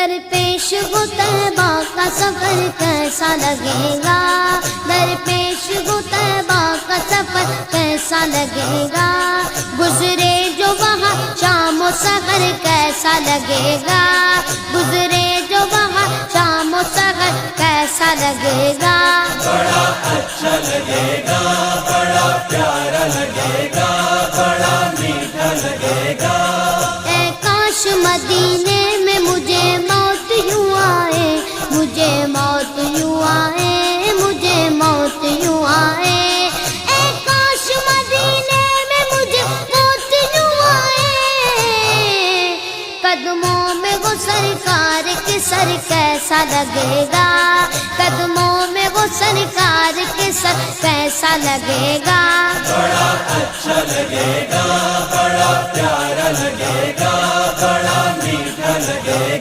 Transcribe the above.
दरपेश वो तैबा का सफर कैसा लगेगा, दरपेश वो तैबा का सफर कैसा लगेगा, गुजरे जो वहाँ शाम और सहर कैसा लगेगा, गुजरे जो वहाँ शाम और सहर कैसा लगेगा। बड़ा अच्छा लगेगा, बड़ा प्यारा लगेगा, बड़ा मीठा लगेगा। ऐ काश मदीने में मुझे मौत यूं आए, मुझे मौत यूं आए, मुझे मौत यूं आए। ऐ काश मदीने में मुझे मौत यूं आए, कदमों में वो सरकार के सर कैसा लगेगा, कदमों में वो सरकार के सर कैसा लगेगा। बड़ा अच्छा लगेगा, बड़ा प्यारा लगेगा, बड़ा मीठा लगेगा।